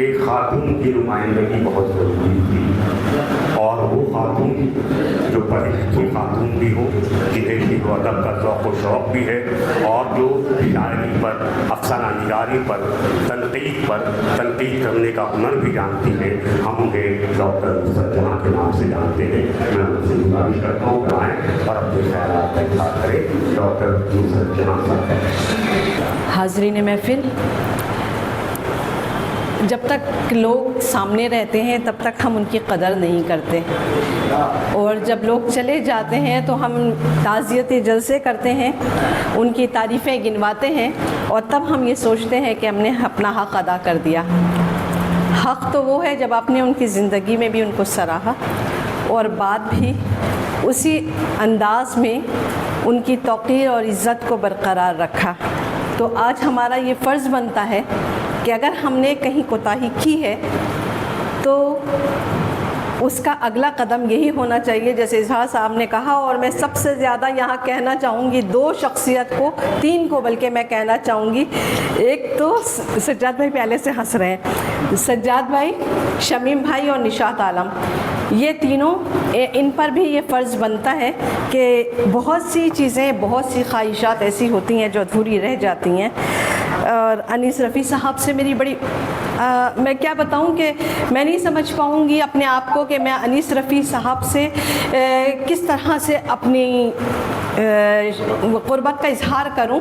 ایک خاتون کی نمائندگی بہت ضروری تھی، اور وہ خاتون جو پڑھی لکھی خاتون بھی ہو، جنہیں شعر و ادب کا ذوق و شوق بھی ہے، اور جو شاعری پر، افسانہ نگاری پر، تنقید پر تنقید کرنے کا ہنر بھی جانتی ہے۔ ہم انہیں ڈاکٹر نصرت جہاں کے نام سے جانتے ہیں۔ میں ان سے گزارش کرتا ہوں کہ آئیں اور اپنے خیالات کا اظہار کریں۔ ڈاکٹر نصرت جہاں صاحب۔ حاضرین محفل، جب تک لوگ سامنے رہتے ہیں تب تک ہم ان کی قدر نہیں کرتے، اور جب لوگ چلے جاتے ہیں تو ہم تعزیتی جلسے کرتے ہیں، ان کی تعریفیں گنواتے ہیں، اور تب ہم یہ سوچتے ہیں کہ ہم نے اپنا حق ادا کر دیا۔ حق تو وہ ہے جب آپ نے ان کی زندگی میں بھی ان کو سراہا، اور بعد بھی اسی انداز میں ان کی توقیر اور عزت کو برقرار رکھا۔ تو آج ہمارا یہ فرض بنتا ہے کہ اگر ہم نے کہیں کوتاہی کی ہے تو اس کا اگلا قدم یہی ہونا چاہیے جیسے اظہار صاحب نے کہا، اور میں سب سے زیادہ یہاں کہنا چاہوں گی 2 شخصیت کو، 3 کو بلکہ میں کہنا چاہوں گی۔ ایک تو سجاد بھائی پہلے سے ہنس رہے ہیں، سجاد بھائی، شمیم بھائی اور نشاط عالم، یہ تینوں، ان پر بھی یہ فرض بنتا ہے کہ بہت سی چیزیں، بہت سی خواہشات ایسی ہوتی ہیں جو ادھوری رہ جاتی ہیں۔ اور انیس رفیع صاحب سے میری بڑی میں کیا بتاؤں کہ میں نہیں سمجھ پاؤں گی اپنے آپ کو کہ میں انیس رفیع صاحب سے کس طرح سے اپنی قربت کا اظہار کروں۔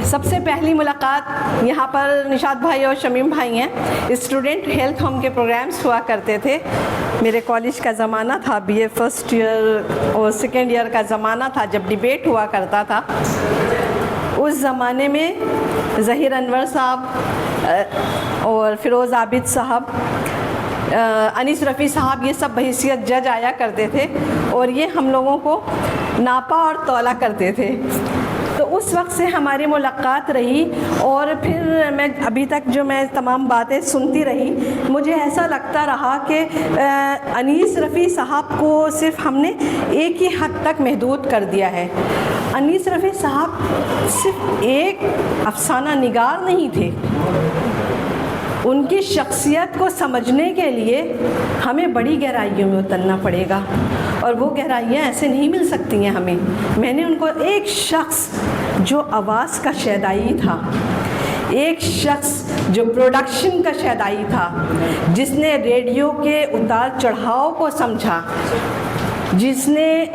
سب سے پہلی ملاقات یہاں پر نشاط بھائی اور شمیم بھائی ہیں، اسٹوڈنٹ ہیلتھ ہوم کے پروگرامز ہوا کرتے تھے۔ میرے کالج کا زمانہ تھا، بی اے فرسٹ ایئر اور سیکنڈ ایئر کا زمانہ تھا جب ڈیبیٹ ہوا کرتا تھا۔ اس زمانے میں ظہیر انور صاحب اور فیروز عابد صاحب، انیس رفیع صاحب، یہ سب بحیثیت جج آیا کرتے تھے، اور یہ ہم لوگوں کو ناپا اور تولا کرتے تھے۔ تو اس وقت سے ہماری ملاقات رہی، اور پھر میں ابھی تک جو میں تمام باتیں سنتی رہی، مجھے ایسا لگتا رہا کہ انیس رفیع صاحب کو صرف ہم نے ایک ہی حد تک محدود کر دیا ہے۔ انیس رفیع صاحب صرف ایک افسانہ نگار نہیں تھے، ان کی شخصیت کو سمجھنے کے لیے ہمیں بڑی گہرائیوں میں اترنا پڑے گا، اور وہ گہرائیاں ایسے نہیں مل سکتی ہیں ہمیں۔ میں نے ان کو ایک شخص جو آواز کا شیدائی تھا، ایک شخص جو پروڈکشن کا شیدائی تھا، جس نے ریڈیو کے اتار چڑھاؤ کو سمجھا، جس نے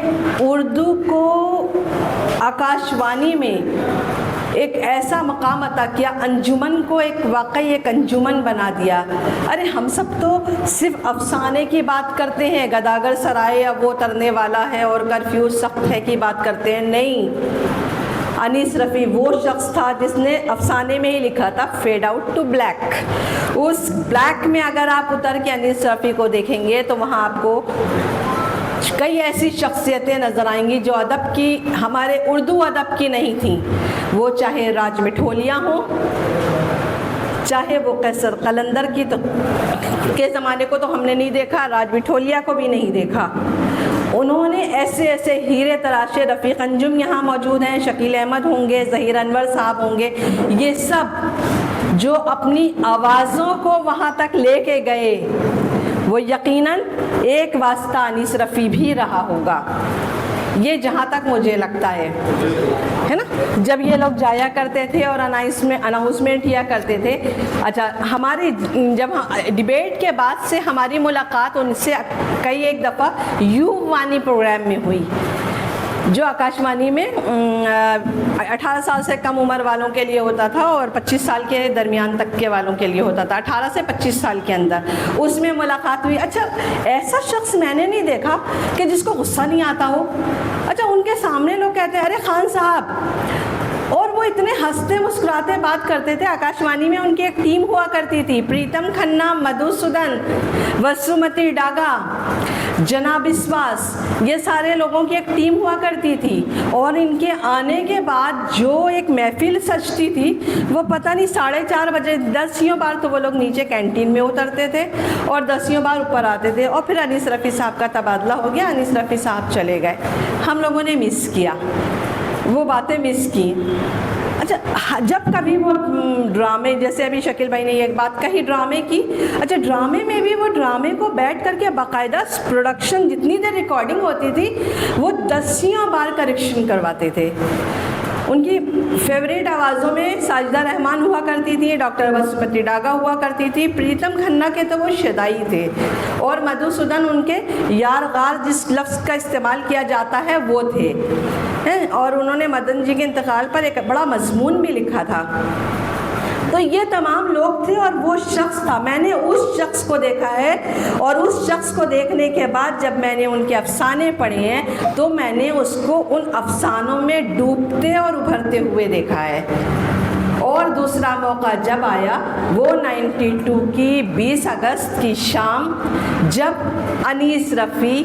اردو کو آکاشوانی میں ایک ایسا مقام عطا کیا، انجمن کو واقعی ایک انجمن بنا دیا۔ ارے ہم سب تو صرف افسانے کی بات کرتے ہیں، گداگر سرائے اب وہ ترنے والا ہے اور کرفیو سخت ہے کی بات کرتے ہیں، نہیں۔ انیس رفیع وہ شخص تھا جس نے افسانے میں ہی لکھا تھا فیڈ آؤٹ ٹو بلیک۔ اس بلیک میں اگر آپ اتر کے انیس رفیع کو دیکھیں گے تو وہاں آپ کو کئی ایسی شخصیتیں نظر آئیں گی جو ادب کی، ہمارے اردو ادب کی نہیں تھیں، وہ چاہے راج مٹھولیاں ہوں، چاہے وہ قیصر قلندر کی کے زمانے کو تو ہم نے نہیں دیکھا، راج مٹھولیا کو بھی نہیں دیکھا۔ انہوں نے ایسے ایسے ہیرے تراشے، رفیق انجم یہاں موجود ہیں، شکیل احمد ہوں گے، ظہیر انور صاحب ہوں گے، یہ سب جو اپنی آوازوں کو وہاں تک لے کے گئے، وہ یقیناً ایک واسطہ انیس رفیع بھی رہا ہوگا، یہ جہاں تک مجھے لگتا ہے نا۔ جب یہ لوگ جایا کرتے تھے اور اناؤنسمنٹ کیا کرتے تھے، اچھا ہماری جب ڈیبیٹ کے بعد سے ہماری ملاقات ان سے کئی ایک دفعہ یو وانی پروگرام میں ہوئی، جو آکاشوانی میں 18 سال سے کم عمر والوں کے لیے ہوتا تھا اور 25 سال کے درمیان تک کے والوں کے لیے ہوتا تھا، 18 سے 25 سال کے اندر، اس میں ملاقات ہوئی۔ اچھا ایسا شخص میں نے نہیں دیکھا کہ جس کو غصہ نہیں آتا ہو۔ اچھا ان کے سامنے لوگ کہتے ہیں ارے خان صاحب، اور وہ اتنے ہنستے مسکراتے بات کرتے تھے۔ آکاشوانی میں ان کی ایک ٹیم ہوا کرتی تھی، پریتم کھنہ، مدھوسودن، وسومتی ڈاگا، جناب اسواس، یہ سارے لوگوں کی ایک ٹیم ہوا کرتی تھی، اور ان کے آنے کے بعد جو ایک محفل سجتی تھی وہ پتہ نہیں 4:30 بجے 10 بار تو وہ لوگ نیچے کینٹین میں اترتے تھے اور 10 بار اوپر آتے تھے، اور پھر انیس رفیع صاحب کا تبادلہ ہو گیا، انیس رفیع صاحب چلے گئے، ہم لوگوں نے مس کیا وہ باتیں، مس کی۔ اچھا جب کبھی وہ ڈرامے، جیسے ابھی شکیل بھائی نے ایک بات کہی ڈرامے کی، اچھا ڈرامے میں بھی وہ ڈرامے کو بیٹھ کر کے باقاعدہ پروڈکشن، جتنی دیر ریکارڈنگ ہوتی تھی وہ دسیوں بار کریکشن کرواتے تھے. ان کی فیوریٹ آوازوں میں ساجدہ رحمان ہوا کرتی تھی، ڈاکٹر وسومتی ڈاگا ہوا کرتی تھی، پریتم کھنہ کے تو وہ شدائی تھے، اور مدھوسودن ان کے یار غار جس لفظ کا استعمال کیا جاتا ہے وہ تھے. اور انہوں نے مدن جی کے انتقال پر ایک بڑا مضمون بھی لکھا تھا. تو یہ تمام لوگ تھے اور وہ شخص تھا. میں نے اس شخص کو دیکھا ہے، اور اس شخص کو دیکھنے کے بعد جب میں نے ان کے افسانے پڑھے ہیں تو میں نے اس کو ان افسانوں میں ڈوبتے اور ابھرتے ہوئے دیکھا ہے. اور دوسرا موقع جب آیا وہ 92 کی 20 اگست کی شام، جب انیس رفیع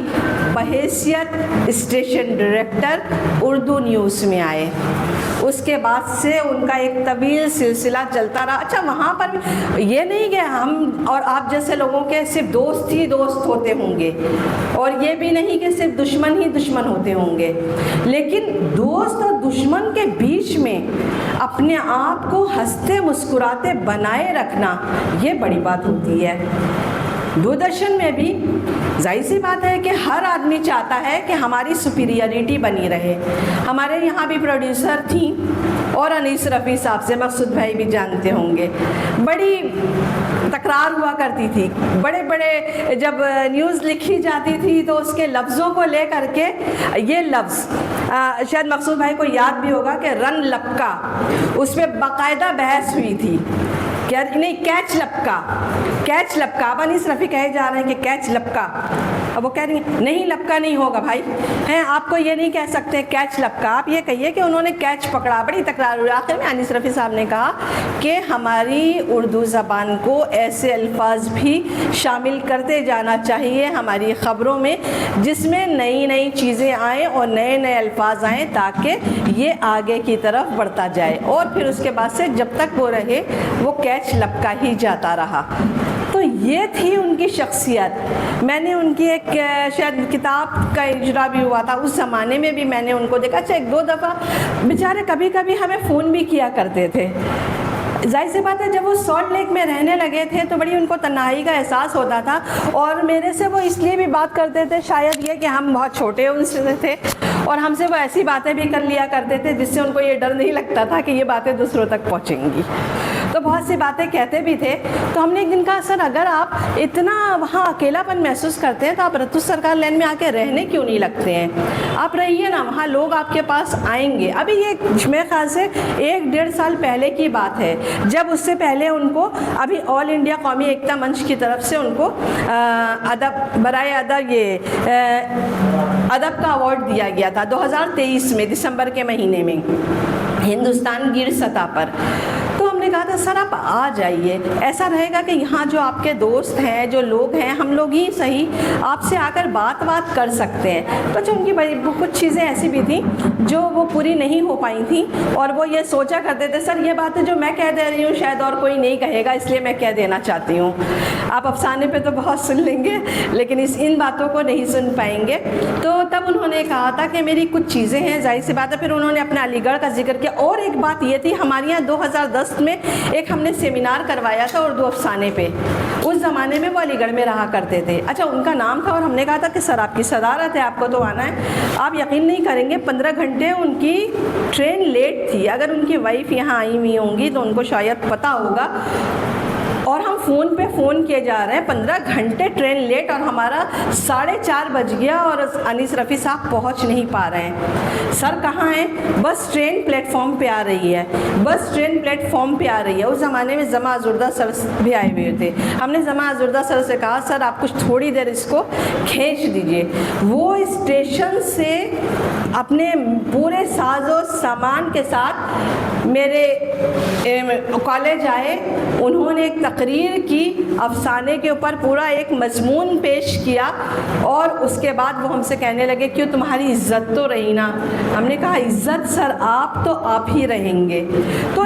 بحیثیت اسٹیشن ڈائریکٹر اردو نیوز میں آئے. اس کے بعد سے ان کا ایک طویل سلسلہ چلتا رہا. اچھا وہاں پر یہ نہیں کہ ہم اور آپ جیسے لوگوں کے صرف دوست ہی دوست ہوتے ہوں گے، اور یہ بھی نہیں کہ صرف دشمن ہی دشمن ہوتے ہوں گے، لیکن دوست اور دشمن کے بیچ میں اپنے آپ کو ہنستے مسکراتے بنائے رکھنا یہ بڑی بات ہوتی ہے. دوردرشن میں بھی ظاہر سی بات ہے کہ ہر آدمی چاہتا ہے کہ ہماری سپیریئرٹی بنی رہے. ہمارے یہاں بھی پروڈیوسر تھیں، اور انیس رفیع صاحب سے مقصود بھائی بھی جانتے ہوں گے، بڑی تکرار ہوا کرتی تھی. بڑے بڑے جب نیوز لکھی جاتی تھی تو اس کے لفظوں کو لے کر کے یہ لفظ شاید مقصود بھائی کو یاد بھی ہوگا کہ رن لپکا، اس پہ باقاعدہ بحث ہوئی تھی. کیا نہیں، کیچ لپکا، کیچ لپکا. اب انیس رفیع کہے جا رہے ہیں کہ کیچ لپکا، اب وہ کہہ رہی ہیں نہیں لپکا نہیں ہوگا بھائی، ہیں آپ کو یہ نہیں کہہ سکتے کیچ لپکا، آپ یہ کہیے کہ انہوں نے کیچ پکڑا. بڑی تکرار ہوئی. آخر میں انیس رفیع صاحب نے کہا کہ ہماری اردو زبان کو ایسے الفاظ بھی شامل کرتے جانا چاہیے ہماری خبروں میں جس میں نئی نئی چیزیں آئیں اور نئے نئے الفاظ آئیں، تاکہ یہ آگے کی طرف بڑھتا جائے. اور پھر اس کے بعد سے جب تک وہ رہے وہ کیچ لپکا ہی جاتا رہا. تو یہ تھی ان کی شخصیت. میں نے ان کی ایک شاید کتاب کا اجرا بھی ہوا تھا، اس زمانے میں بھی میں نے ان کو دیکھا. اچھا ایک دو دفعہ بیچارے کبھی کبھی ہمیں فون بھی کیا کرتے تھے. ظاہر سی بات ہے جب وہ سالٹ لیک میں رہنے لگے تھے تو بڑی ان کو تنہائی کا احساس ہوتا تھا، اور میرے سے وہ اس لیے بھی بات کرتے تھے شاید یہ کہ ہم بہت چھوٹے ان سے تھے، اور ہم سے وہ ایسی باتیں بھی کر لیا کرتے تھے جس سے ان کو یہ ڈر نہیں لگتا تھا کہ یہ باتیں دوسروں تک پہنچیں گی. تو بہت سی باتیں کہتے بھی تھے. تو ہم نے ایک دن کہا سر اگر آپ اتنا وہاں اکیلا پن محسوس کرتے ہیں تو آپ رتو سرکار لین میں آ کے رہنے کیوں نہیں لگتے ہیں؟ آپ رہیے نا، وہاں لوگ آپ کے پاس آئیں گے. ابھی یہ میرے خیال سے 1-1.5 سال پہلے کی بات ہے، جب اس سے پہلے ان کو ابھی آل انڈیا قومی ایکتا منچ کی طرف سے ان کو ادب برائے ادب یہ ادب کا ایوارڈ دیا گیا تھا 2023 میں دسمبر کے مہینے میں ہندوستان گیر سطح پر. تو ہم نے کہا تھا سر آپ آ جائیے، ایسا رہے گا کہ یہاں جو آپ کے دوست ہیں، جو لوگ ہیں، ہم لوگ ہی صحیح آپ سے آ کر بات کر سکتے ہیں. تو جو ان کی کچھ چیزیں ایسی بھی تھیں جو وہ پوری نہیں ہو پائی تھیں، اور وہ یہ سوچا کرتے تھے سر یہ باتیں جو میں کہہ دے رہی ہوں شاید اور کوئی نہیں کہے گا، اس لیے میں کہہ دینا چاہتی ہوں. آپ افسانے پہ تو بہت سن لیں گے لیکن ان باتوں کو نہیں سن پائیں گے. تو تب انہوں نے کہا تھا کہ میری کچھ چیزیں ہیں، ظاہر سی بات ہے. پھر انہوں نے اپنے علی گڑھ کا ذکر کیا. اور ایک بات یہ تھی ہمارے یہاں 2010 میں ایک ہم نے سیمینار کروایا تھا اردو افسانے پہ. اس زمانے میں وہ علی گڑھ میں رہا کرتے تھے. اچھا ان کا نام تھا، اور ہم نے کہا تھا کہ سر آپ کی صدارت ہے، آپ کو تو آنا ہے. آپ یقین نہیں کریں گے 15 گھنٹے ان کی ٹرین لیٹ تھی. اگر ان کی وائف یہاں آئی ہوئی ہوں گی تو ان کو شاید پتہ ہوگا. اور ہم فون پہ فون کیے جا رہے ہیں، 15 گھنٹے ٹرین لیٹ، اور ہمارا 4:30 بج گیا اور انیس رفیع صاحب پہنچ نہیں پا رہے ہیں. سر کہاں ہیں؟ بس ٹرین پلیٹ فارم پہ آ رہی ہے، بس ٹرین پلیٹ فارم پہ آ رہی ہے. اس زمانے میں زما ازردہ سر بھی آئے ہوئے تھے. ہم نے زما ازردہ سر سے کہا سر آپ کچھ تھوڑی دیر اس کو کھینچ دیجئے. وہ اسٹیشن سے اپنے پورے ساز و سامان کے ساتھ میرے کالج آئے. انہوں نے ایک تقریر کی، افسانے کے اوپر پورا ایک مضمون پیش کیا، اور اس کے بعد وہ ہم سے کہنے لگے کیوں تمہاری عزت تو رہی نا. ہم نے کہا عزت سر آپ تو آپ ہی رہیں گے. تو